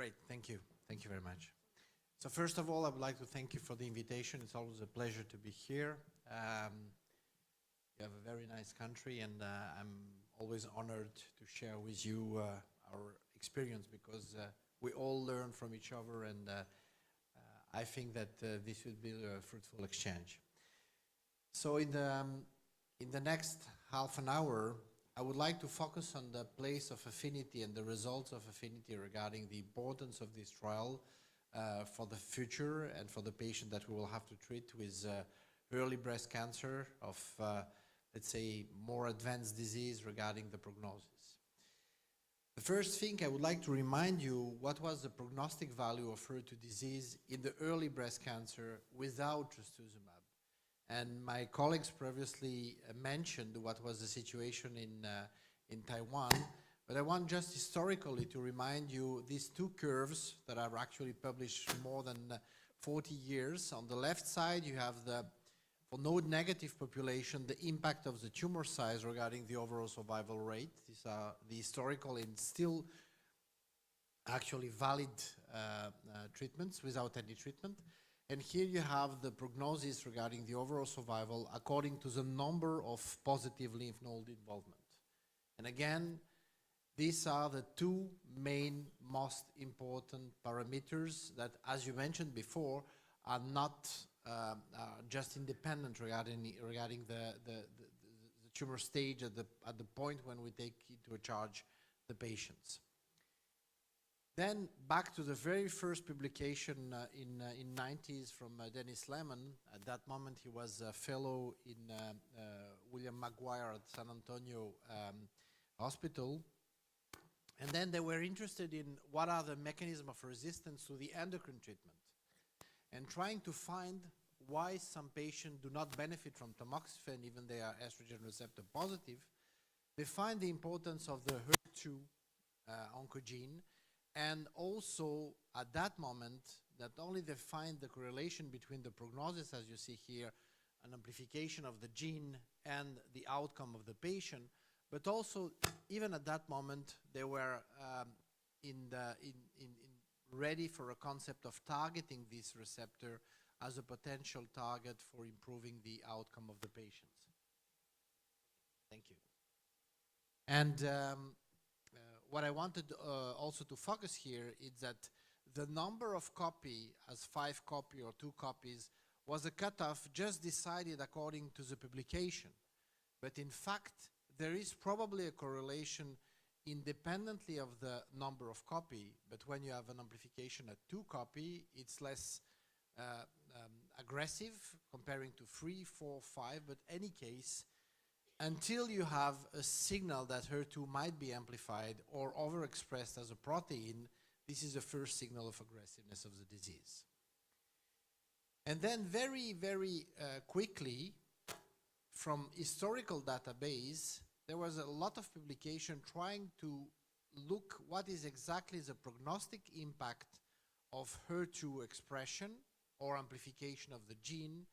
Great, thank you. Thank you very much. So first of all, I would like to thank you for the invitation. It's always a pleasure to be here. You have a very nice country, and I'm always honored to share with you our experience, because we all learn from each other, and I think that this will be a fruitful exchange. So in the next half an hour, I would like to focus on the place of affinity and the results of affinity regarding the importance of this trial for the future and for the patient that we will have to treat with early breast cancer of, let's say, more advanced disease regarding the prognosis. The first thing I would like to remind you, what was the prognostic value of HER2 disease in the early breast cancer without trastuzumab? And my colleagues previously mentioned what was the situation in Taiwan, but I want just historically to remind you these two curves that are actually published more than 40 years. On the left side, you have for node-negative population, the impact of the tumor size regarding the overall survival rate. These are the historical and still actually valid treatments without any treatment. And here you have the prognosis regarding the overall survival according to the number of positive lymph node involvement. And again, these are the two main most important parameters that, as you mentioned before, are not just independent regarding the tumor stage at the point when we take into charge the patients. Then back to the very first publication in 90s from Dennis Lemon. At that moment, he was a fellow in William Maguire at San Antonio Hospital. And then they were interested in what are the mechanisms of resistance to the endocrine treatment, and trying to find why some patients do not benefit from tamoxifen even they are estrogen receptor positive. They find the importance of the HER2 oncogene. And also, at that moment, not only they find the correlation between the prognosis, as you see here, an amplification of the gene and the outcome of the patient, but also, even at that moment, they were ready for a concept of targeting this receptor as a potential target for improving the outcome of the patients. Thank you. And what I wanted also to focus here is that the number of copy as 5 copy or 2 copies was a cutoff just decided according to the publication. But in fact, there is probably a correlation independently of the number of copy, but when you have an amplification at 2 copy, it's less aggressive comparing to 3, 4, 5, but any case, until you have a signal that HER2 might be amplified or overexpressed as a protein, this is the first signal of aggressiveness of the disease. And then very, very quickly, from historical database, there was a lot of publication trying to look what is exactly the prognostic impact of HER2 expression or amplification of the gene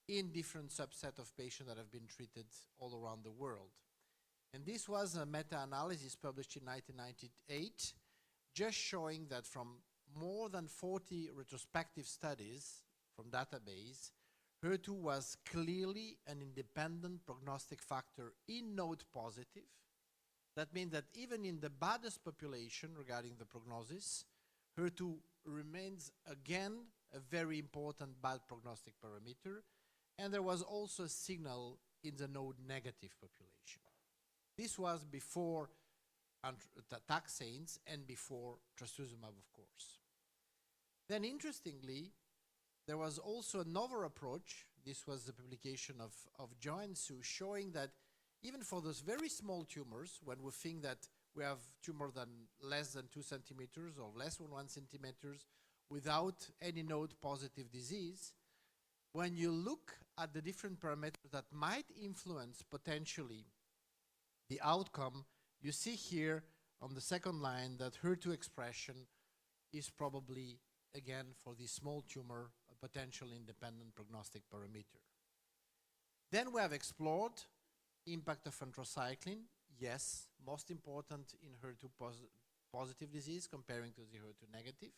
in different subset of patients that have been treated all around the world. And this was a meta-analysis published in 1998, just showing that from more than 40 retrospective studies from database, HER2 was clearly an independent prognostic factor in node positive. That means that even in the baddest population regarding the prognosis, HER2 remains again a very important bad prognostic parameter. And there was also a signal in the node-negative population. This was before taxanes and before trastuzumab, of course. Then interestingly, there was also another approach. This was the publication of Jo and Sue, showing that even for those very small tumors, when we think that we have tumors than less than 2 centimeters or less than 1 centimeter without any node-positive disease, when you look at the different parameters that might influence potentially the outcome, you see here on the second line that HER2 expression is probably, again, for the small tumor, a potential independent prognostic parameter. Then we have explored impact of anthracycline. Yes, most important in HER2 positive disease comparing to the HER2 negative.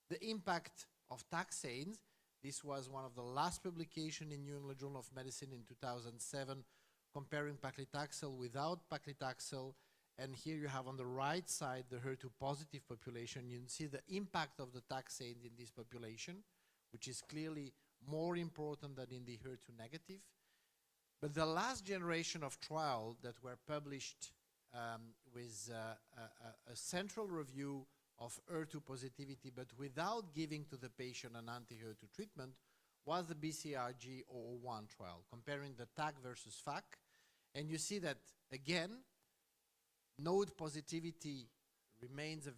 The impact of taxanes, this was one of the last publications in New England Journal of Medicine in 2007, comparing paclitaxel without paclitaxel. And here you have on the right side the HER2 positive population. You can see the impact of the taxanes in this population, which is clearly more important than in the HER2 negative. But the last generation of trials that were published with a central review of HER2 positivity, but without giving to the patient an anti-HER2 treatment, was the BCRG 001 trial, comparing the TAC versus FAC. And you see that, again, node positivity remains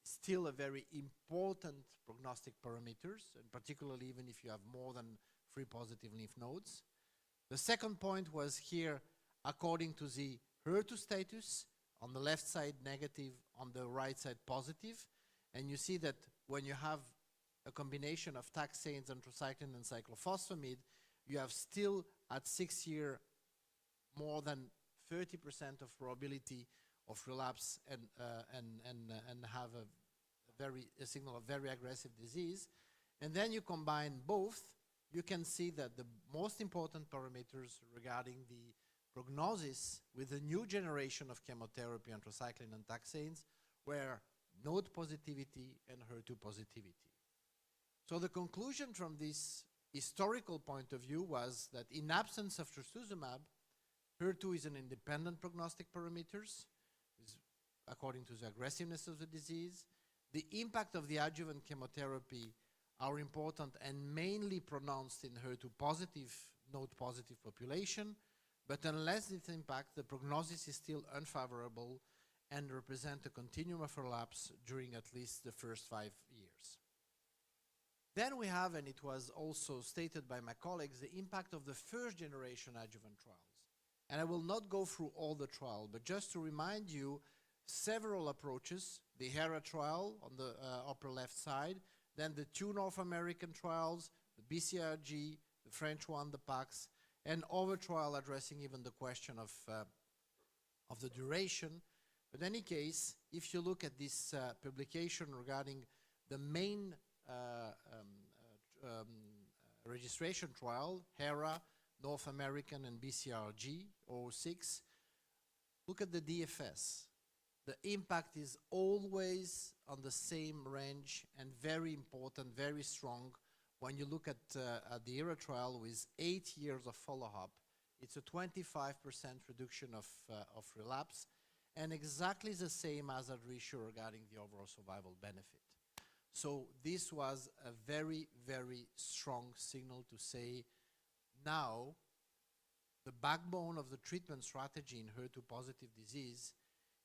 still a very important prognostic parameters, and particularly even if you have more than 3 positive lymph nodes. The second point was here, according to the HER2 status, on the left side negative, on the right side positive. And you see that when you have a combination of taxanes, anthracycline, and cyclophosphamide, you have still at 6 years more than 30% of probability of relapse and have a signal of very aggressive disease. And then you combine both, you can see that the most important parameters regarding the prognosis with the new generation of chemotherapy, anthracycline and taxanes, were node positivity and HER2 positivity. So the conclusion from this historical point of view was that in absence of trastuzumab, HER2 is an independent prognostic parameters, according to the aggressiveness of the disease. The impact of the adjuvant chemotherapy are important and mainly pronounced in HER2 positive, node positive population, but unless this impact, the prognosis is still unfavorable and represent a continuum of relapse during at least the first 5 years. Then we have, and it was also stated by my colleagues, the impact of the first generation adjuvant trials. And I will not go through all the trial, but just to remind you, several approaches, the HERA trial on the upper left side, then the 2 North American trials, the BCRG, the French one, the PAX, and other trial addressing even the question of the duration. But in any case, if you look at this publication regarding the main registration trial, HERA, North American, and BCRG 006, look at the DFS. The impact is always on the same range and very important, very strong. When you look at the HERA trial with 8 years of follow-up, it's a 25% reduction of relapse, and exactly the same hazard ratio regarding the overall survival benefit. So this was a very, very strong signal to say now the backbone of the treatment strategy in HER2 positive disease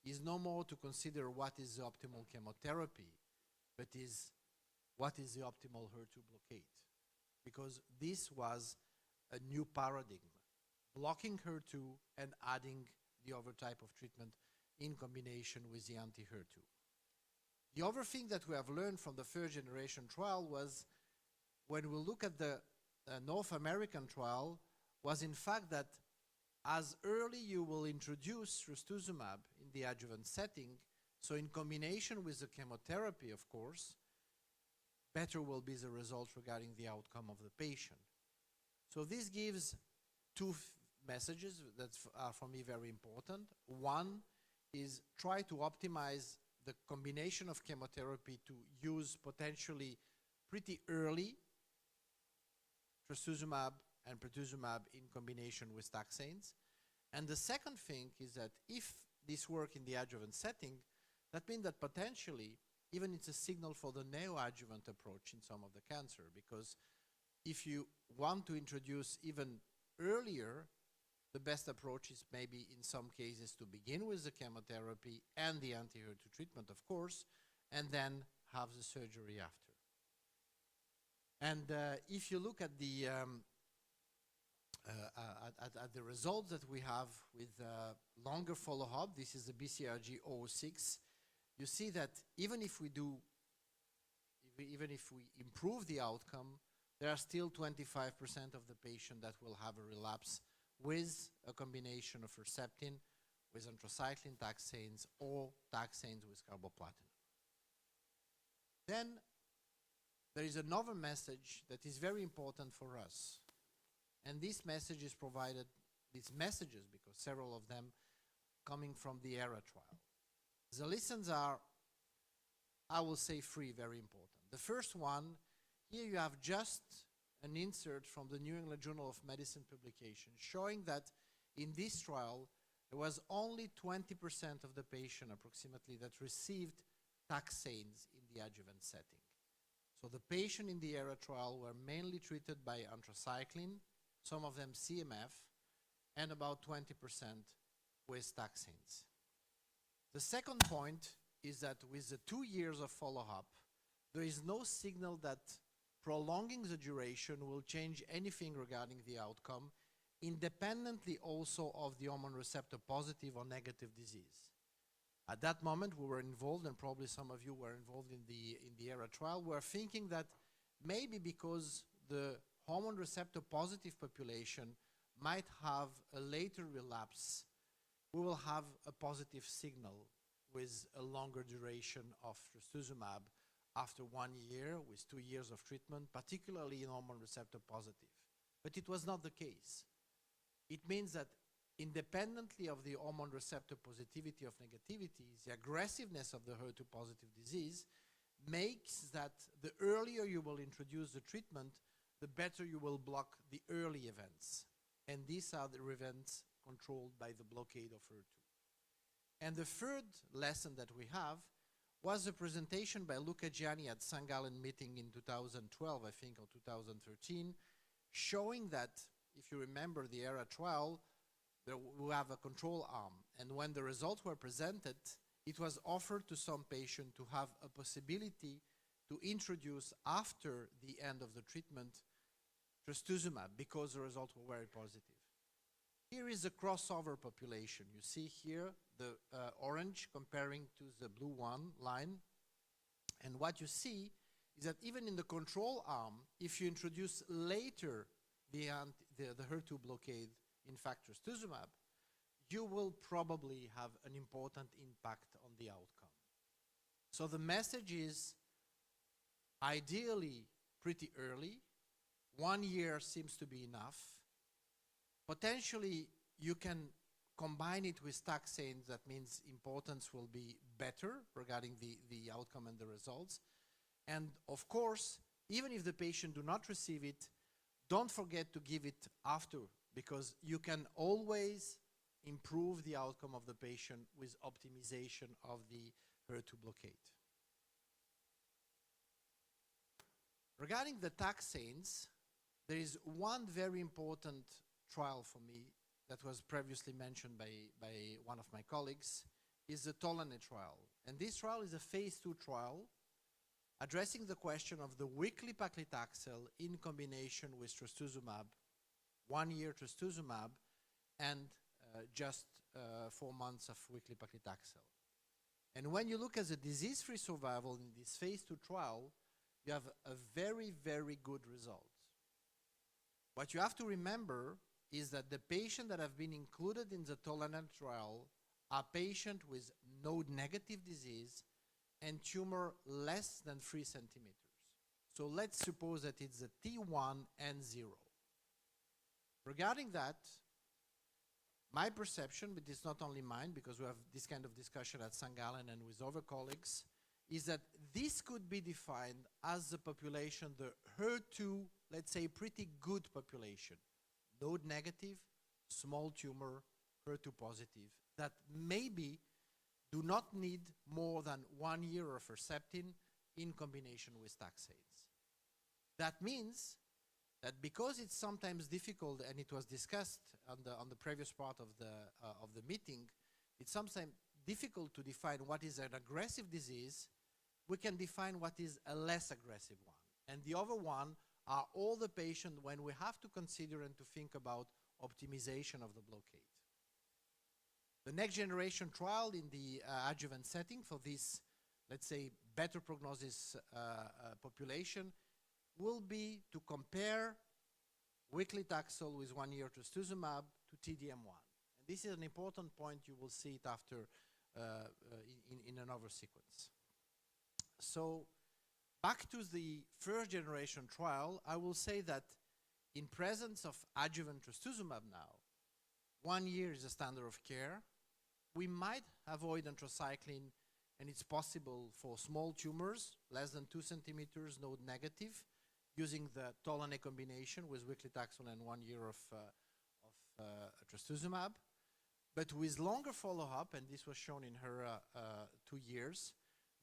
is no more to consider what is the optimal chemotherapy, but is what is the optimal HER2 blockade. Because this was a new paradigm, blocking HER2 and adding the other type of treatment in combination with the anti-HER2. The other thing that we have learned from the first generation trial was when we look at the North American trial was in fact that as early you will introduce trastuzumab in the adjuvant setting, so in combination with the chemotherapy, of course, better will be the results regarding the outcome of the patient. So this gives 2 messages that are for me very important. One is try to optimize the combination of chemotherapy to use potentially pretty early trastuzumab and pertuzumab in combination with taxanes. And the second thing is that if this works in the adjuvant setting, that means that potentially even it's a signal for the neoadjuvant approach in some of the cancer, because if you want to introduce even earlier, the best approach is maybe in some cases to begin with the chemotherapy and the anti-HER2 treatment, of course, and then have the surgery after. And if you look at the results that we have with longer follow-up, this is the BCRG 006, you see that even if we improve the outcome, there are still 25% of the patient that will have a relapse with a combination of Herceptin with anthracycline taxanes or taxanes with carboplatin. Then there is another message that is very important for us. And this message is provided, these messages, because several of them coming from the ERA trial. The lessons are, I will say, three very important. The first one, here you have just an insert from the New England Journal of Medicine publication showing that in this trial, there was only 20% of the patient approximately that received taxanes in the adjuvant setting. So the patient in the ERA trial were mainly treated by anthracycline, some of them CMF, and about 20% with taxanes. The second point is that with the 2 years of follow-up, there is no signal that prolonging the duration will change anything regarding the outcome, independently also of the hormone receptor positive or negative disease. At that moment, we were involved, and probably some of you were involved in the ERA trial, we were thinking that maybe because the hormone receptor positive population might have a later relapse, we will have a positive signal with a longer duration of trastuzumab after 1 year with 2 years of treatment, particularly in hormone receptor positive. But it was not the case. It means that independently of the hormone receptor positivity of negativity, the aggressiveness of the HER2 positive disease makes that the earlier you will introduce the treatment, the better you will block the early events. And these are the events controlled by the blockade of HER2. And the third lesson that we have was a presentation by Luca Gianni at St. Gallen meeting in 2012, I think, or 2013, showing that, if you remember the ERA trial, we have a control arm. And when the results were presented, it was offered to some patient to have a possibility to introduce after the end of the treatment trastuzumab because the results were very positive. Here is the crossover population. You see here the orange comparing to the blue one line. And what you see is that even in the control arm, if you introduce later the HER2 blockade, in fact trastuzumab, you will probably have an important impact on the outcome. So the message is ideally pretty early. 1 year seems to be enough. Potentially, you can combine it with taxanes. That means importance will be better regarding the outcome and the results. And of course, even if the patient do not receive it, don't forget to give it after, because you can always improve the outcome of the patient with optimization of the HER2 blockade. Regarding the taxanes, there is one very important trial for me that was previously mentioned by one of my colleagues, is the Tolane trial. And this trial is a phase 2 trial addressing the question of the weekly paclitaxel in combination with trastuzumab, 1 year trastuzumab, and just 4 months of weekly paclitaxel. And when you look at the disease-free survival in this phase 2 trial, you have a very, very good result. What you have to remember is that the patients that have been included in the Tolane trial are patients with node-negative disease and tumor less than 3 centimeters. So let's suppose that it's a T1 and 0. Regarding that, my perception, but it's not only mine because we have this kind of discussion at St. Gallen and with other colleagues, is that this could be defined as the population, the HER2, let's say pretty good population, node negative, small tumor, HER2 positive, that maybe do not need more than 1 year of Herceptin in combination with taxanes. That means that because it's sometimes difficult, and it was discussed on the previous part of the meeting, it's sometimes difficult to define what is an aggressive disease. We can define what is a less aggressive one. And the other one are all the patients when we have to consider and to think about optimization of the blockade. The next generation trial in the adjuvant setting for this, let's say, better prognosis population will be to compare weekly Taxol with 1 year trastuzumab to TDM1. And this is an important point. You will see it after in another sequence. So back to the first generation trial, I will say that in presence of adjuvant trastuzumab now, 1 year is a standard of care. We might avoid anthracycline, and it's possible for small tumors, less than 2 centimeters, node negative, using the Tolone combination with weekly Taxol and 1 year of trastuzumab. But with longer follow-up, and this was shown in her 2 years,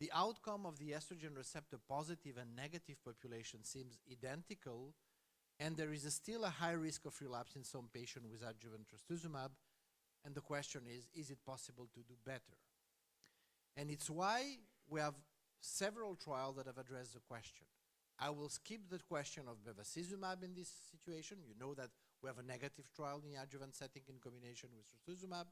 the outcome of the estrogen receptor positive and negative population seems identical, and there is still a high risk of relapse in some patients with adjuvant trastuzumab. And the question is it possible to do better? And it's why we have several trials that have addressed the question. I will skip the question of bevacizumab in this situation. You know that we have a negative trial in the adjuvant setting in combination with trastuzumab.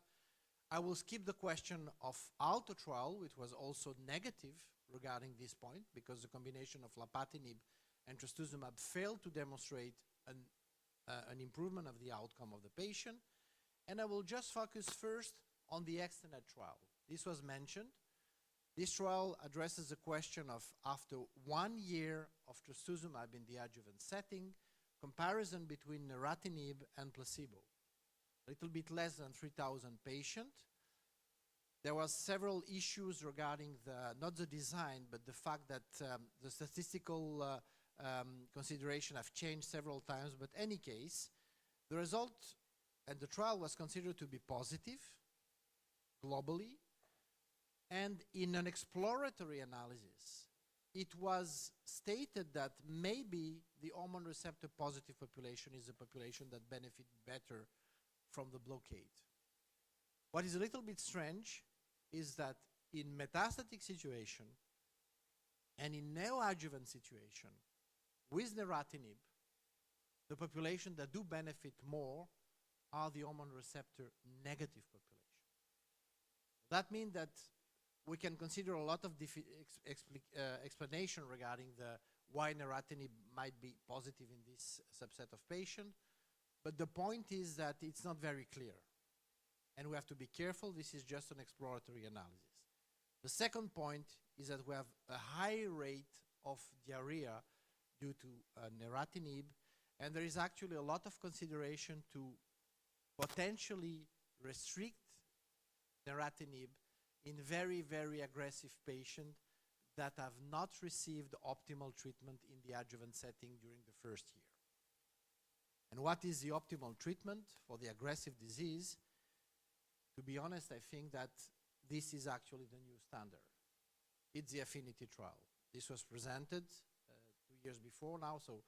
I will skip the question of ALTO trial, which was also negative regarding this point, because the combination of lapatinib and trastuzumab failed to demonstrate an improvement of the outcome of the patient. And I will just focus first on the extended trial. This was mentioned. This trial addresses the question of, after 1 year of trastuzumab in the adjuvant setting, comparison between neratinib and placebo. A little bit less than 3,000 patients. There was several issues regarding not the design, but the fact that the statistical consideration have changed several times. But in any case, the result and the trial was considered to be positive globally. And in an exploratory analysis, it was stated that maybe the hormone receptor positive population is a population that benefit better from the blockade. What is a little bit strange is that in metastatic situation and in neoadjuvant situation with neratinib, the population that do benefit more are the hormone receptor negative population. That means that we can consider a lot of explanation regarding why neratinib might be positive in this subset of patients, but the point is that it's not very clear. And we have to be careful. This is just an exploratory analysis. The second point is that we have a high rate of diarrhea due to neratinib, and there is actually a lot of consideration to potentially restrict neratinib in very, very aggressive patients that have not received optimal treatment in the adjuvant setting during the first year. And what is the optimal treatment for the aggressive disease? To be honest, I think that this is actually the new standard. It's the affinity trial. This was presented 2 years before now, so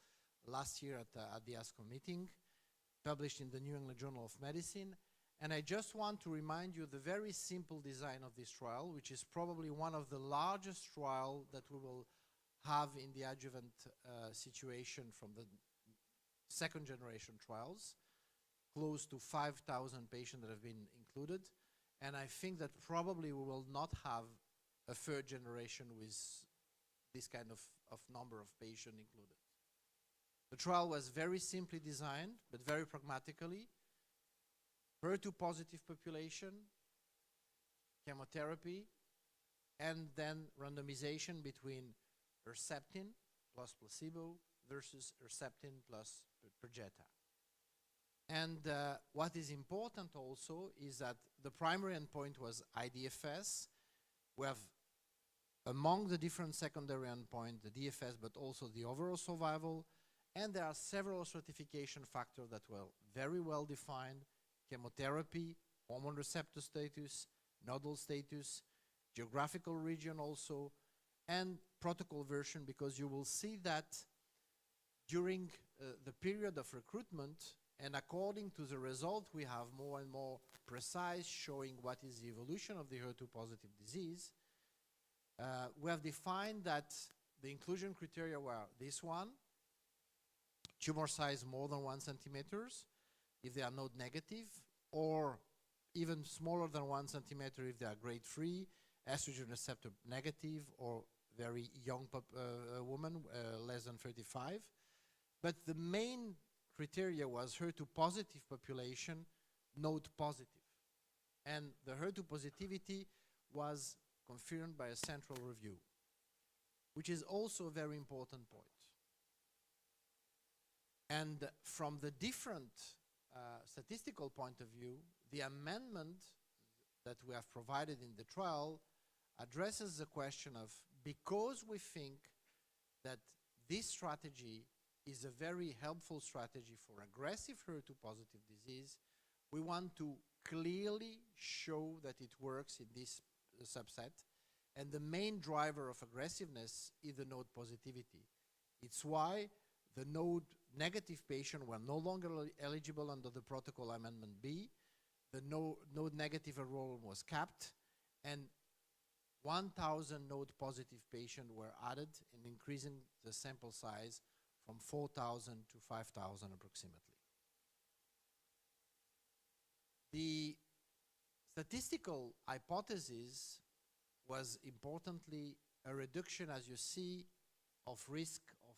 last year at the ASCO meeting, published in the New England Journal of Medicine. And I just want to remind you the very simple design of this trial, which is probably one of the largest trials that we will have in the adjuvant situation from the second generation trials, close to 5,000 patients that have been included. And I think that probably we will not have a third generation with this kind of number of patients included. The trial was very simply designed, but very pragmatically. HER2 positive population, chemotherapy, and then randomization between Herceptin plus placebo versus Herceptin plus Perjeta. And what is important also is that the primary endpoint was IDFS. We have among the different secondary endpoints, the DFS, but also the overall survival. And there are several stratification factors that were very well defined: chemotherapy, hormone receptor status, nodal status, geographical region also, and protocol version, because you will see that during the period of recruitment, and according to the result, we have more and more precise showing what is the evolution of the HER2 positive disease. We have defined that the inclusion criteria were this one: tumor size more than 1 centimeters if they are node negative, or even smaller than 1 centimeter if they are grade 3, estrogen receptor negative, or very young woman, less than 35. But the main criteria was HER2 positive population, node positive. And the HER2 positivity was confirmed by a central review, which is also a very important point. And from the different statistical point of view, the amendment that we have provided in the trial addresses the question of, because we think that this strategy is a very helpful strategy for aggressive HER2 positive disease, we want to clearly show that it works in this subset. And the main driver of aggressiveness is the node positivity. It's why the node negative patient were no longer eligible under the protocol amendment B. The node negative enrollment was capped, and 1,000 node positive patients were added, and increasing the sample size from 4,000 to 5,000 approximately. The statistical hypothesis was importantly a reduction, as you see, of risk of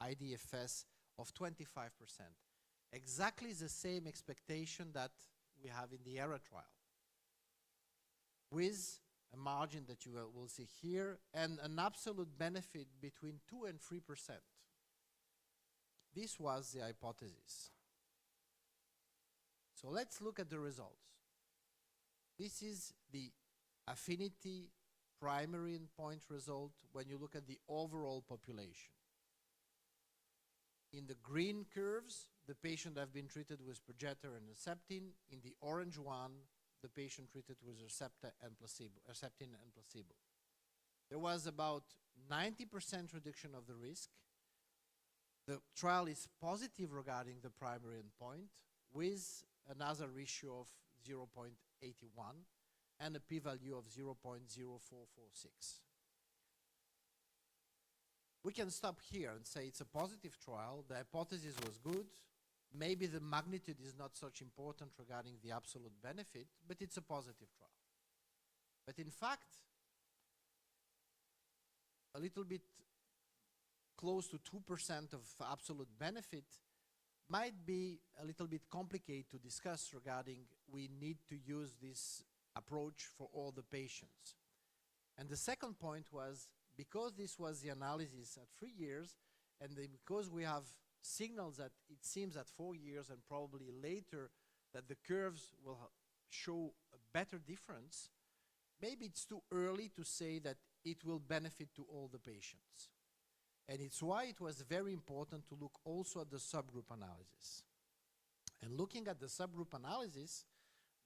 IDFS of 25%. Exactly the same expectation that we have in the ERA trial, with a margin that you will see here, and an absolute benefit between 2 and 3%. This was the hypothesis. So let's look at the results. This is the affinity primary endpoint result when you look at the overall population. In the green curves, the patient have been treated with Perjeta and Herceptin. In the orange one, the patient treated with Herceptin and placebo. There was about 90% reduction of the risk. The trial is positive regarding the primary endpoint, with another ratio of 0.81 and a p-value of 0.0446. We can stop here and say it's a positive trial. The hypothesis was good. Maybe the magnitude is not such important regarding the absolute benefit, but it's a positive trial. But in fact, a little bit close to 2% of absolute benefit might be a little bit complicated to discuss regarding we need to use this approach for all the patients. And the second point was, because this was the analysis at 3 years, and because we have signals that it seems at 4 years and probably later that the curves will show a better difference, maybe it's too early to say that it will benefit to all the patients. And it's why it was very important to look also at the subgroup analysis. And looking at the subgroup analysis,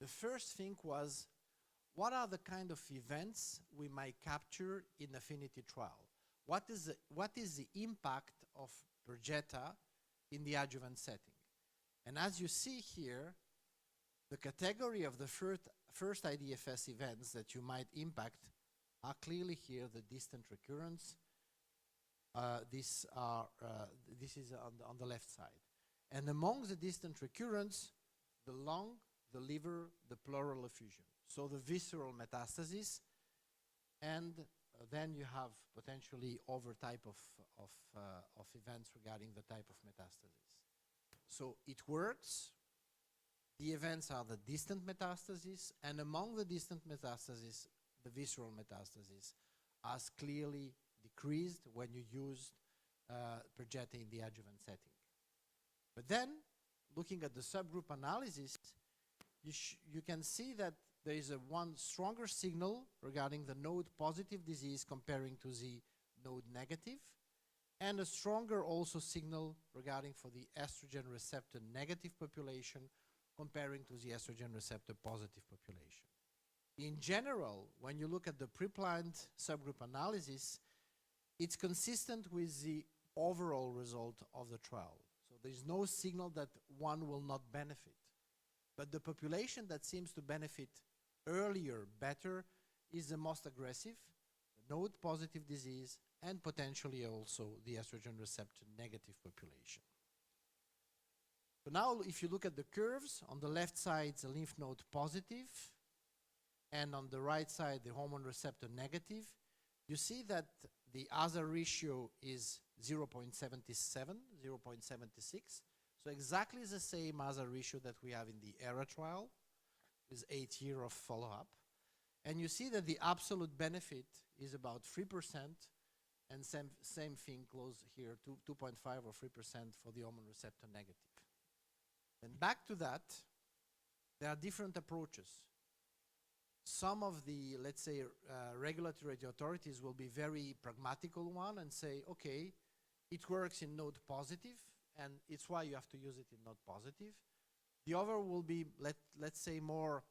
the first thing was, what are the kind of events we might capture in affinity trial? What is the impact of Perjeta in the adjuvant setting? And as you see here, the category of the first IDFS events that you might impact are clearly here, the distant recurrence. This is on the left side. And among the distant recurrence, the lung, the liver, the pleural effusion. So the visceral metastasis, and then you have potentially other type of events regarding the type of metastasis. So it works. The events are the distant metastasis, and among the distant metastasis, the visceral metastasis has clearly decreased when you used Perjeta in the adjuvant setting. But then, looking at the subgroup analysis, you can see that there is one stronger signal regarding the node positive disease comparing to the node negative, and a stronger also signal regarding for the estrogen receptor negative population comparing to the estrogen receptor positive population. In general, when you look at the pre-planned subgroup analysis, it's consistent with the overall result of the trial. So there is no signal that one will not benefit. But the population that seems to benefit earlier, better, is the most aggressive, the node positive disease, and potentially also the estrogen receptor negative population. So now if you look at the curves, on the left side the lymph node positive, and on the right side the hormone receptor negative, you see that the other ratio is 0.77, 0.76, so exactly the same other ratio that we have in the ERA trial. with 8 years of follow-up. And you see that the absolute benefit is about 3%, and same thing close here, 2.5 or 3% for the hormone receptor negative. And back to that, there are different approaches. Some of the, let's say, regulatory authorities will be very pragmatical one and say, okay, it works in node positive, and it's why you have to use it in node positive. The other will be, let's say, more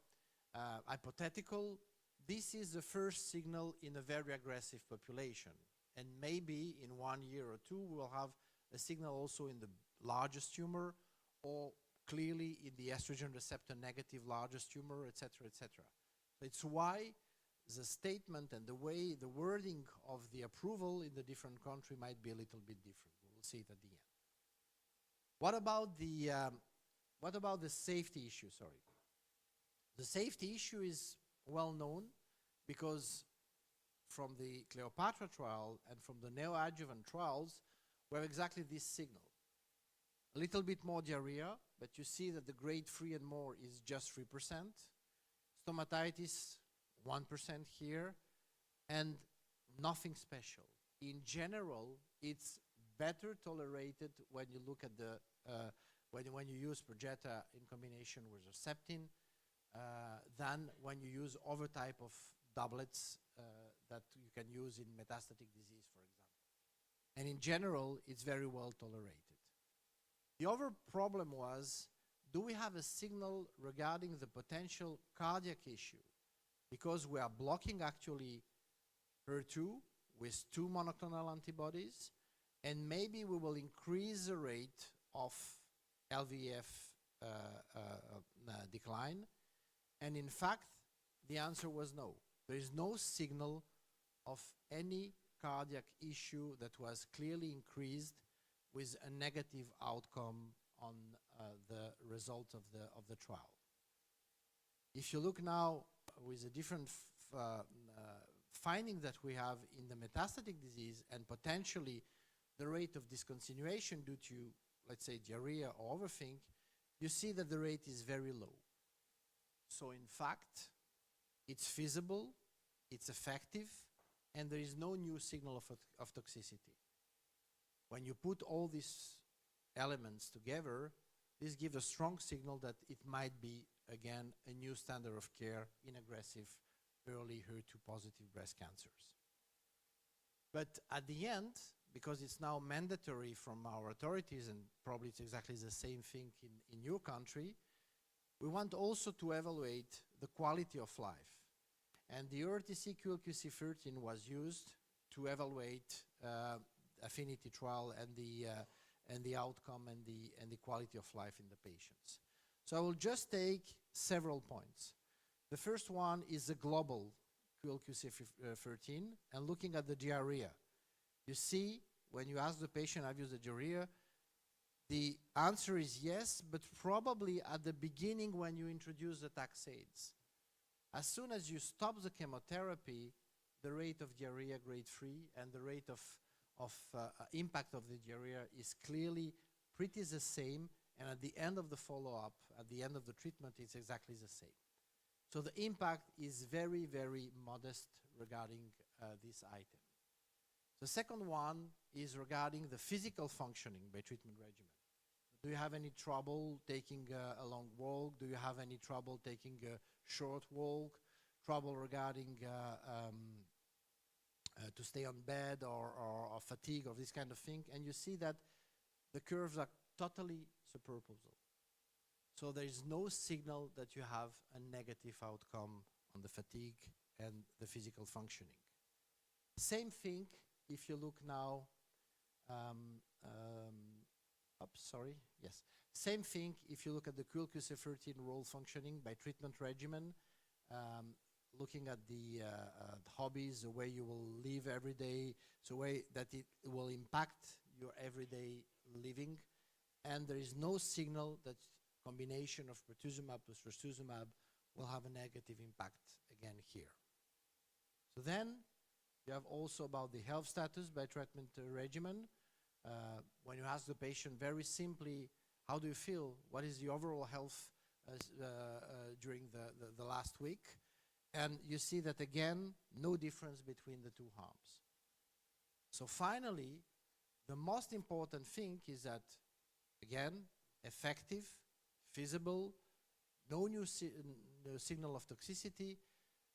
hypothetical. This is the first signal in a very aggressive population. And maybe in 1 year or two, we'll have a signal also in the largest tumor, or clearly in the estrogen receptor negative largest tumor, et cetera, et cetera. So it's why the statement and the way, the wording of the approval in the different country might be a little bit different. We'll see it at the end. What about the safety issue, sorry? The safety issue is well known because from the Cleopatra trial and from the neoadjuvant trials, we have exactly this signal. A little bit more diarrhea, but you see that the grade 3 and more is just 3%. Stomatitis, 1% here, and nothing special. In general, it's better tolerated when you look at the, when you use Perjeta in combination with Herceptin than when you use other type of doublets that you can use in metastatic disease, for example. And in general, it's very well tolerated. The other problem was, do we have a signal regarding the potential cardiac issue? Because we are blocking actually HER2 with 2 monoclonal antibodies, and maybe we will increase the rate of LVEF decline. And in fact, the answer was no. There is no signal of any cardiac issue that was clearly increased with a negative outcome on the result of the trial. If you look now with the different findings that we have in the metastatic disease and potentially the rate of discontinuation due to, let's say, diarrhea or other thing, you see that the rate is very low. So in fact, it's feasible, it's effective, and there is no new signal of toxicity. When you put all these elements together, this gives a strong signal that it might be, again, a new standard of care in aggressive early HER2 positive breast cancers. But at the end, because it's now mandatory from our authorities, and probably it's exactly the same thing in your country, we want also to evaluate the quality of life. And the ERTC QLQC13 was used to evaluate affinity trial and the outcome and the quality of life in the patients. So I will just take several points. The first one is the global QLQC13 and looking at the diarrhea. You see, when you ask the patient, have you used the diarrhea? The answer is yes, but probably at the beginning when you introduce the taxanes. As soon as you stop the chemotherapy, the rate of diarrhea grade 3 and the rate of impact of the diarrhea is clearly pretty the same, and at the end of the follow-up, at the end of the treatment, it's exactly the same. So the impact is very, very modest regarding this item. The second one is regarding the physical functioning by treatment regimen. Do you have any trouble taking a long walk? Do you have any trouble taking a short walk? Trouble regarding to stay on bed or fatigue or this kind of thing? And you see that the curves are totally superposable. So there is no signal that you have a negative outcome on the fatigue and the physical functioning. Same thing if you look now, Same thing if you look at the QLQC13 role functioning by treatment regimen, looking at the hobbies, the way you will live every day, the way that it will impact your everyday living. And there is no signal that combination of pertuzumab plus trastuzumab will have a negative impact again here. So then you have also about the health status by treatment regimen. When you ask the patient very simply, how do you feel? What is the overall health during the last week. And you see that again, no difference between the two arms. So finally, the most important thing is that, again, effective, feasible, no new signal of toxicity.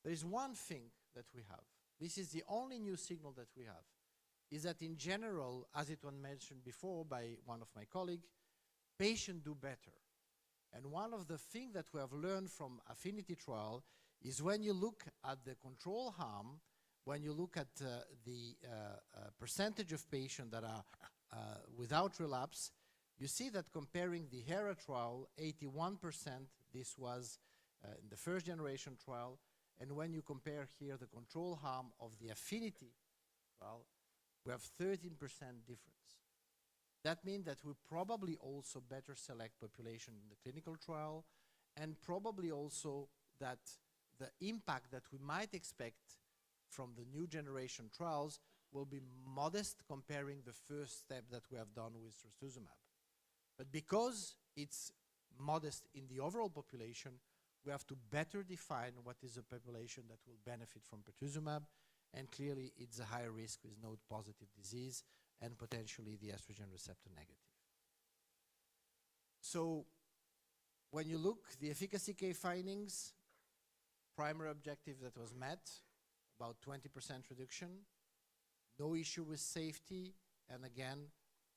There is one thing that we have. This is the only new signal that we have, is that in general, as it was mentioned before by one of my colleagues, patients do better. And one of the things that we have learned from affinity trial is when you look at the control arm, when you look at the percentage of patients that are without relapse, you see that comparing the HERA trial, 81%, this was in the first generation trial, and when you compare here the control arm of the affinity trial, we have 13% difference. That means that we probably also better select population in the clinical trial, and probably also that the impact that we might expect from the new generation trials will be modest comparing the first step that we have done with trastuzumab. But because it's modest in the overall population, we have to better define what is a population that will benefit from pertuzumab, and clearly it's a higher risk with node-positive disease and potentially the estrogen receptor negative. So when you look, the efficacy key findings, primary objective that was met, about 20% reduction, no issue with safety, and again,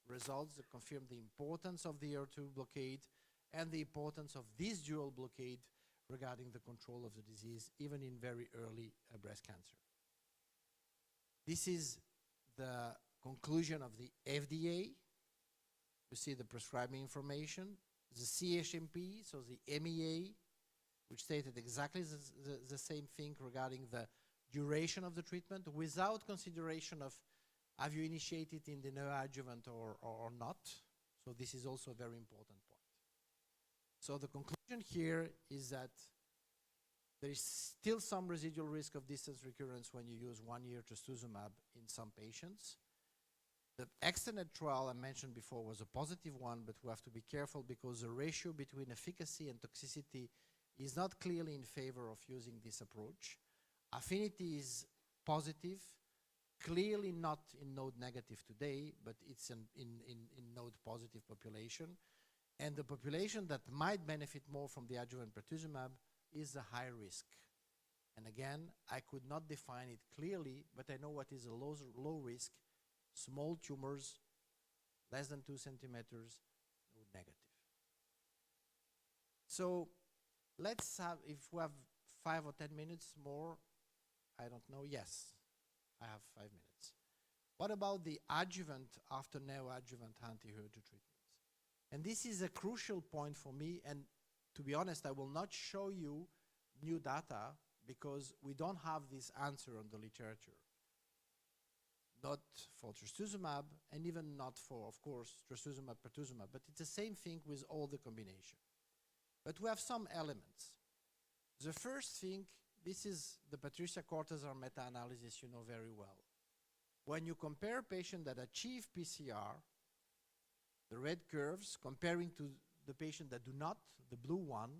results that confirm the importance of the HER2 blockade and the importance of this dual blockade regarding the control of the disease, even in very early breast cancer. This is the conclusion of the FDA. You see the prescribing information, the CHMP, so the MEA, which stated exactly the same thing regarding the duration of the treatment without consideration of have you initiated in the neoadjuvant or not. So this is also a very important point. So the conclusion here is that there is still some residual risk of distance recurrence when you use 1 year trastuzumab in some patients. The extended trial I mentioned before was a positive one, but we have to be careful because the ratio between efficacy and toxicity is not clearly in favor of using this approach. Affinity is positive, clearly not in node negative today, but it's in node positive population. And the population that might benefit more from the adjuvant pertuzumab is a high risk. And again, I could not define it clearly, but I know what is a low risk, small tumors, less than 2 centimeters, node negative. So let's have, if we have 5 or 10 minutes more, I don't know, yes, I have 5 minutes. What about the adjuvant after neoadjuvant anti-HER2 treatments? And this is a crucial point for me, and to be honest, I will not show you new data because we don't have this answer on the literature. Not for trastuzumab, and even not for, of course, trastuzumab, pertuzumab, but it's the same thing with all the combination. But we have some elements. The first thing, this is the Patricia Cortazar meta-analysis you know very well. When you compare patients that achieve PCR, the red curves, comparing to the patients that do not, the blue one,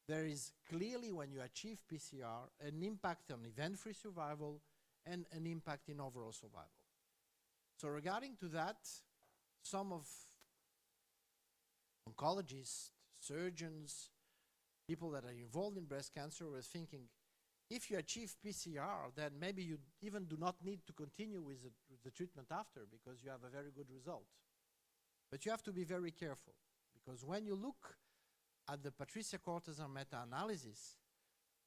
there is clearly, when you achieve PCR, an impact on event-free survival and an impact in overall survival. So regarding to that, some of oncologists, surgeons, people that are involved in breast cancer were thinking, if you achieve PCR, then maybe you even do not need to continue with the treatment after because you have a very good result. But you have to be very careful because when you look at the Patricia Cortazar meta-analysis,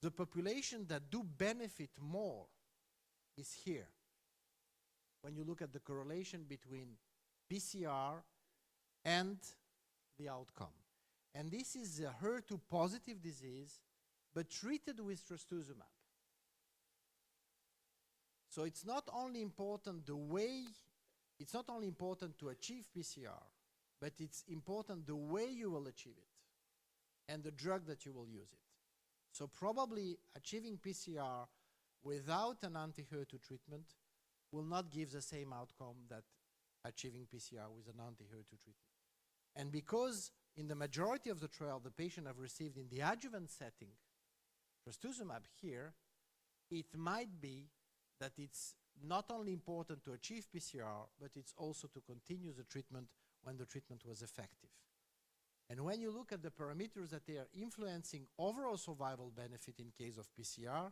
the population that do benefit more is here. When you look at the correlation between PCR and the outcome. And this is a HER2 positive disease, but treated with trastuzumab. So it's not only important the way, it's not only important to achieve PCR, but it's important the way you will achieve it and the drug that you will use it. So probably achieving PCR without an anti-HER2 treatment will not give the same outcome that achieving PCR with an anti-HER2 treatment. And because in the majority of the trial the patient have received in the adjuvant setting trastuzumab here, it might be that it's not only important to achieve PCR, but it's also to continue the treatment when the treatment was effective. And when you look at the parameters that they are influencing overall survival benefit in case of PCR,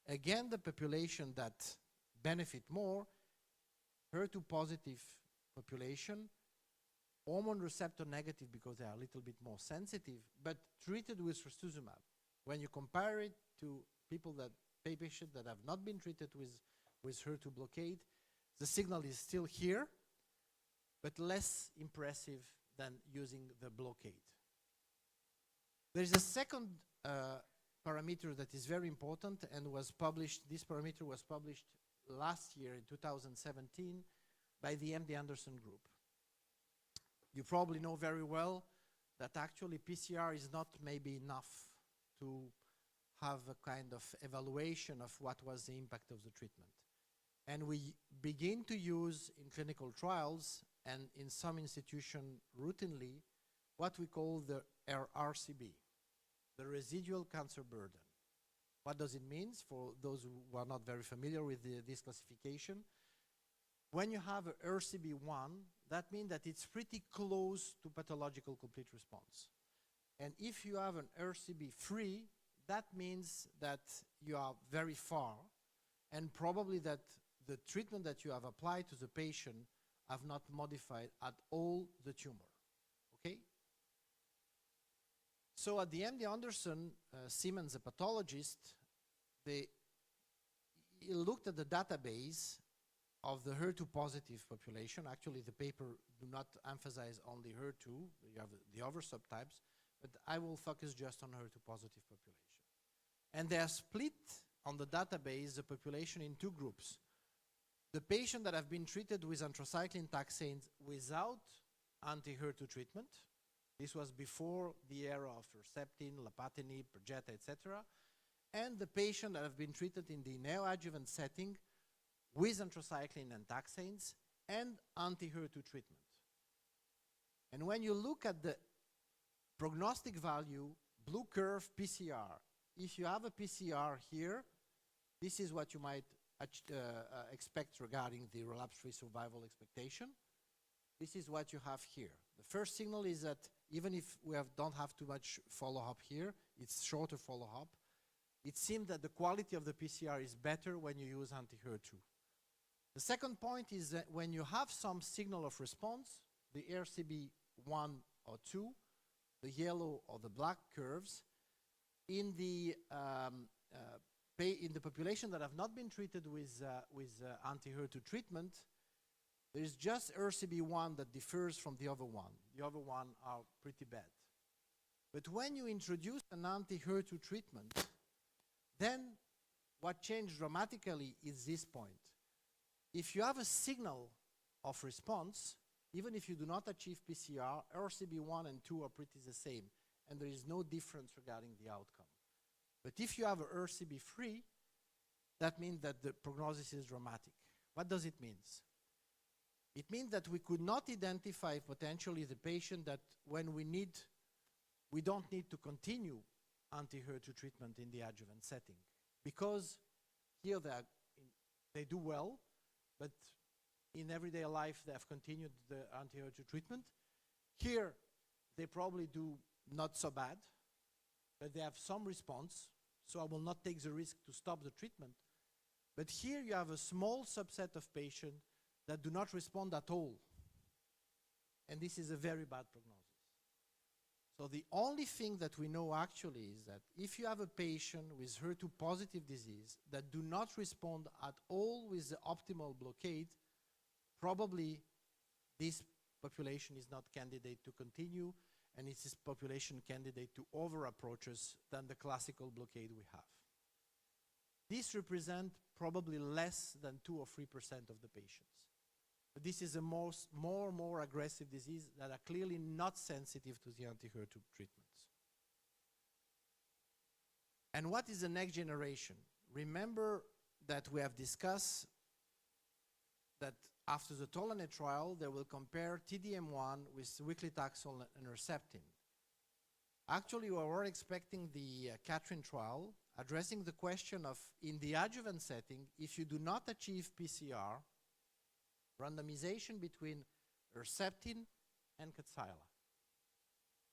again, the population that benefit more, HER2 positive population, hormone receptor negative because they are a little bit more sensitive, but treated with trastuzumab. When you compare it to patients that have not been treated with HER2 blockade, the signal is still here, but less impressive than using the blockade. There is a second parameter that is very important and was published. This parameter was published last year in 2017 by the MD Anderson group. You probably know very well that actually PCR is not maybe enough to have a kind of evaluation of what was the impact of the treatment. And we begin to use in clinical trials and in some institutions routinely what we call the RCB, the residual cancer burden. What does it mean for those who are not very familiar with this classification? When you have a RCB1, that means that it's pretty close to pathological complete response. And if you have an RCB3, that means that you are very far, and probably that the treatment that you have applied to the patient have not modified at all the tumor, okay? So at the MD Anderson, Siemens, a pathologist, he looked at the database of the HER2 positive population. Actually, the paper do not emphasize only HER2, you have the other subtypes, but I will focus just on HER2 positive population. And they are split on the database, the population, in two groups. The patients that have been treated with anthracycline taxanes without anti-HER2 treatment. This was before the era of Herceptin, Lapatinib, Perjeta, etc. And the patients that have been treated in the neoadjuvant setting with anthracycline and taxanes and anti-HER2 treatment. And when you look at the prognostic value, blue curve PCR, if you have a PCR here, this is what you might expect regarding the relapse-free survival expectation. This is what you have here. The first signal is that even if we don't have too much follow-up here, it's shorter follow-up, it seems that the quality of the PCR is better when you use anti-HER2. The second point is that when you have some signal of response, the RCB1 or 2, the yellow or the black curves, in the population that have not been treated with anti-HER2 treatment, there is just RCB1 that differs from the other one. The other one are pretty bad. But when you introduce an anti-HER2 treatment, then what changed dramatically is this point. If you have a signal of response, even if you do not achieve PCR, RCB1 and 2 are pretty the same, and there is no difference regarding the outcome. But if you have a RCB3, that means that the prognosis is dramatic. What does it mean? It means that we could not identify potentially the patient that when we don't need to continue anti-HER2 treatment in the adjuvant setting, because here they do well, but in everyday life they have continued the anti-HER2 treatment. Here they probably do not so bad, but they have some response, so I will not take the risk to stop the treatment. But here you have a small subset of patients that do not respond at all. And this is a very bad prognosis. So the only thing that we know actually is that if you have a patient with HER2 positive disease that do not respond at all with the optimal blockade, probably this population is not candidate to continue, and it's this population candidate to other approaches than the classical blockade we have. This represents probably less than 2 or 3% of the patients. But this is a more aggressive disease that are clearly not sensitive to the anti-HER2 treatments. And what is the next generation? Remember that we have discussed that after the Tolanet trial, they will compare TDM1 with weekly Taxol and Herceptin. Actually, we were expecting the Catherine trial addressing the question of, in the adjuvant setting, if you do not achieve PCR, randomization between Herceptin and Kadcyla.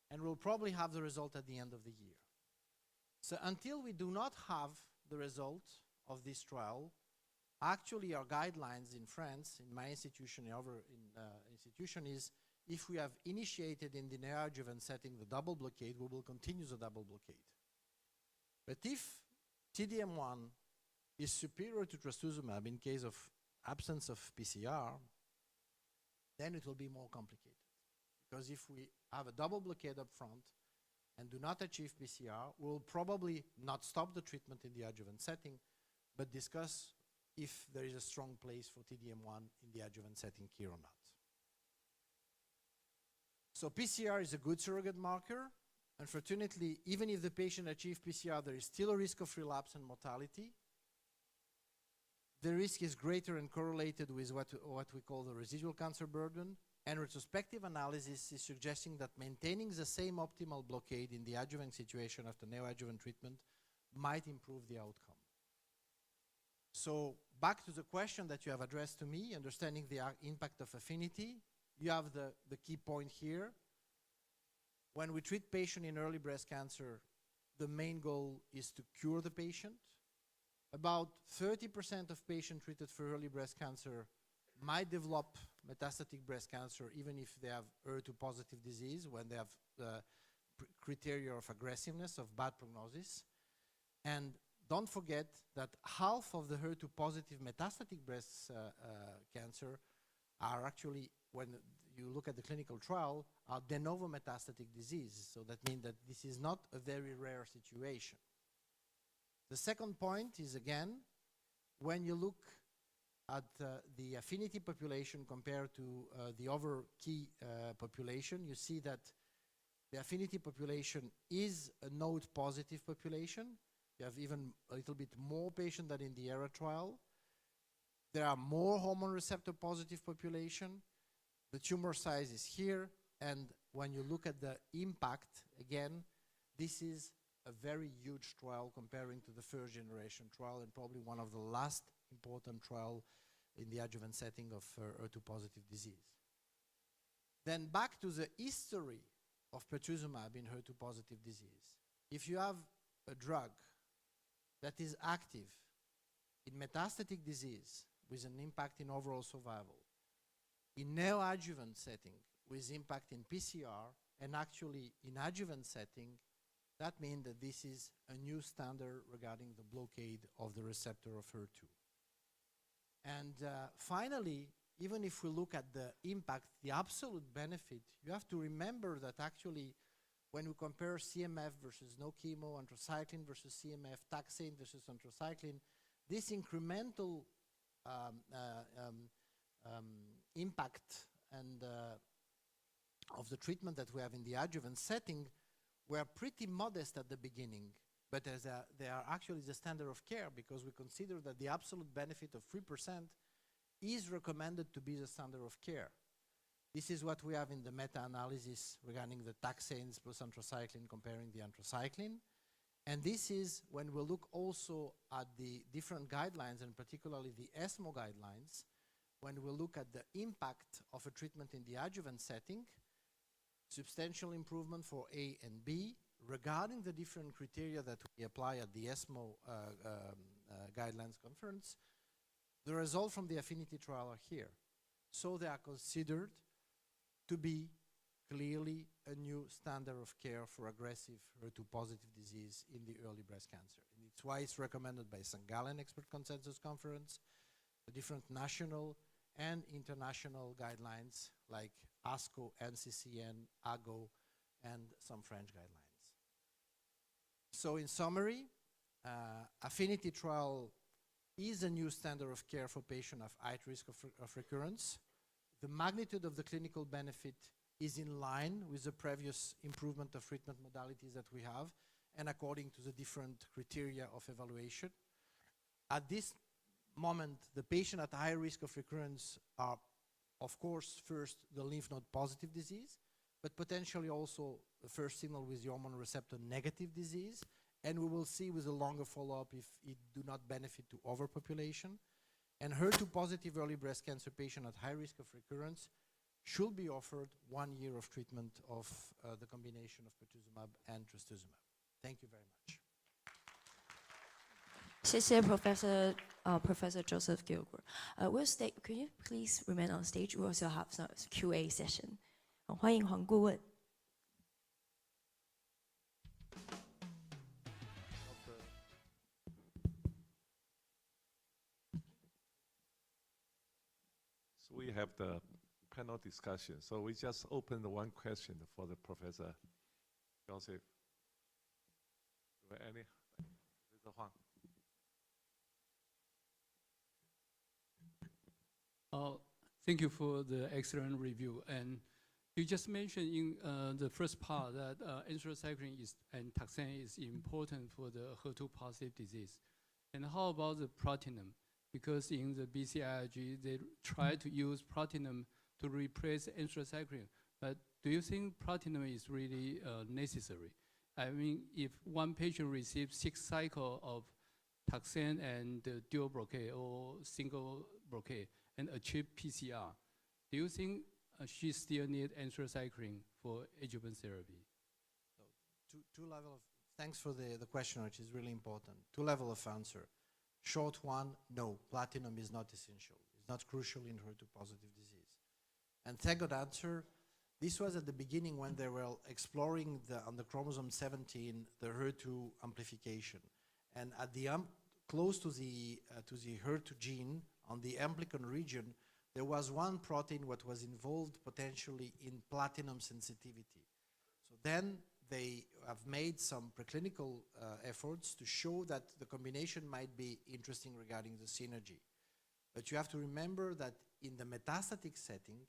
And we'll probably have the result at the end of the year. So until we do not have the result of this trial, actually our guidelines in France, in my institution, in other institution, is if we have initiated in the neoadjuvant setting the double blockade, we will continue the double blockade. But if TDM1 is superior to trastuzumab in case of absence of PCR, then it will be more complicated. Because if we have a double blockade up front and do not achieve PCR, we'll probably not stop the treatment in the adjuvant setting, but discuss if there is a strong place for TDM1 in the adjuvant setting here or not. So PCR is a good surrogate marker. Unfortunately, even if the patient achieves PCR, there is still a risk of relapse and mortality. The risk is greater and correlated with what we call the residual cancer burden. And retrospective analysis is suggesting that maintaining the same optimal blockade in the adjuvant situation after neoadjuvant treatment might improve the outcome. So back to the question that you have addressed to me, understanding the impact of affinity, you have the key point here. When we treat patients in early breast cancer, the main goal is to cure the patient. About 30% of patients treated for early breast cancer might develop metastatic breast cancer even if they have HER2 positive disease, when they have the criteria of aggressiveness, of bad prognosis. And don't forget that half of the HER2 positive metastatic breast cancer are actually, when you look at the clinical trial, are de novo metastatic disease. So that means that this is not a very rare situation. The second point is, again, when you look at the affinity population compared to the other key population, you see that the affinity population is a node positive population. You have even a little bit more patients than in the ERA trial. There are more hormone receptor positive population. The tumor size is here. And when you look at the impact, again, this is a very huge trial comparing to the first generation trial and probably one of the last important trial in the adjuvant setting of HER2 positive disease. Then back to the history of pertuzumab in HER2 positive disease. If you have a drug that is active in metastatic disease with an impact in overall survival, in neoadjuvant setting with impact in PCR, and actually in adjuvant setting, that means that this is a new standard regarding the blockade of the receptor of HER2. And finally, even if we look at the impact, the absolute benefit, you have to remember that actually when we compare CMF versus no chemo, anthracycline versus CMF, taxane versus anthracycline, this incremental impact and of the treatment that we have in the adjuvant setting were pretty modest at the beginning, but as they are actually the standard of care, because we consider that the absolute benefit of 3% is recommended to be the standard of care. This is what we have in the meta-analysis regarding the taxanes plus anthracycline comparing the anthracycline. And this is when we look also at the different guidelines, and particularly the ESMO guidelines, when we look at the impact of a treatment in the adjuvant setting, substantial improvement for A and B, regarding the different criteria that we apply at the ESMO guidelines conference. The results from the affinity trial are here. So they are considered to be clearly a new standard of care for aggressive HER2 positive disease in the early breast cancer. And it's why it's recommended by St. Gallen Expert Consensus Conference, the different national and international guidelines like ASCO, NCCN, AGO, and some French guidelines. So in summary, affinity trial is a new standard of care for patients of high risk of recurrence. The magnitude of the clinical benefit is in line with the previous improvement of treatment modalities that we have, and according to the different criteria of evaluation. At this moment, the patient at high risk of recurrence are, of course, first the lymph node positive disease, but potentially also the first signal with the hormone receptor negative disease. And we will see with a longer follow-up if it do not benefit to overpopulation. And HER2 positive early breast cancer patient at high risk of recurrence should be offered 1 year of treatment of the combination of pertuzumab and trastuzumab. Thank you very much. 谢谢 Professor Joseph Gligorov. Could you please remain on stage? We also have some Q&A session. 欢迎黄顾问。So we have the panel discussion. So we just opened one question for the Professor Joseph. Any? Thank you for the excellent review. And you just mentioned in the first part that anthracycline and taxane is important for the HER2 positive disease. And how about the platinum? Because in the BCIG, they try to use platinum to replace anthracycline. But do you think platinum is really necessary? I mean, if one patient receives 6 cycles of taxane and dual blockade or single blockade and achieve PCR, do you think she still needs anthracycline for adjuvant therapy? So two level of, thanks for the question, which is really important. 2 level of answer. Short one, no, platinum is not essential. It's not crucial in HER2 positive disease. And second answer, this was at the beginning when they were exploring on the chromosome 17, the HER2 amplification. And at the close to the HER2 gene, on the amplicon region, there was one protein that was involved potentially in platinum sensitivity. So then they have made some preclinical efforts to show that the combination might be interesting regarding the synergy. But you have to remember that in the metastatic setting,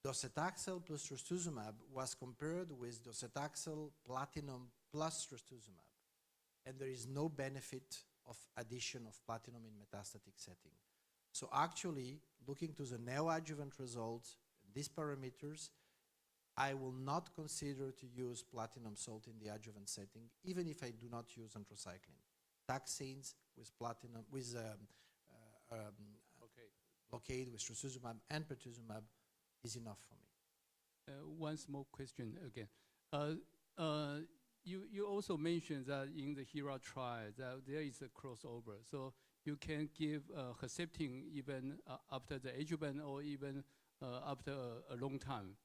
docetaxel plus trastuzumab was compared with docetaxel platinum plus trastuzumab. And there is no benefit of addition of platinum in metastatic setting. So actually, looking to the neoadjuvant results, these parameters, I will not consider to use platinum salt in the adjuvant setting, even if I do not use anthracycline. Taxanes with platinum, with blockade with trastuzumab and pertuzumab is enough for me. One small question again. You also mentioned that in the HERA trial that there is a crossover. So you can give Herceptin even after the adjuvant or even after a long time.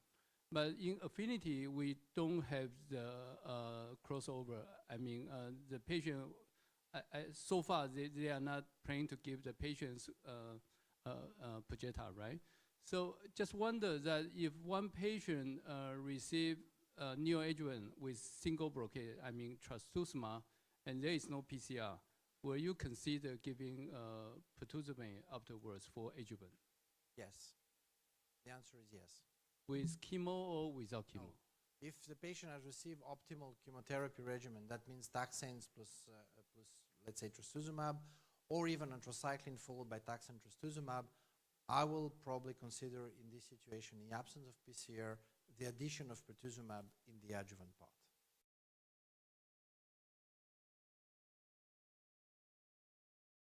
But in affinity, we don't have the crossover. I mean, the patient, so far, they are not planning to give the patients Perjeta, right? So just wonder that if one patient receive neoadjuvant with single blockade, I mean trastuzumab, and there is no PCR, will you consider giving pertuzumab afterwards for adjuvant? Yes. The answer is yes. With chemo or without chemo? No. If the patient has received optimal chemotherapy regimen, that means taxanes plus let's say trastuzumab, or even anthracycline followed by taxane trastuzumab, I will probably consider in this situation, in the absence of PCR, the addition of pertuzumab in the adjuvant part.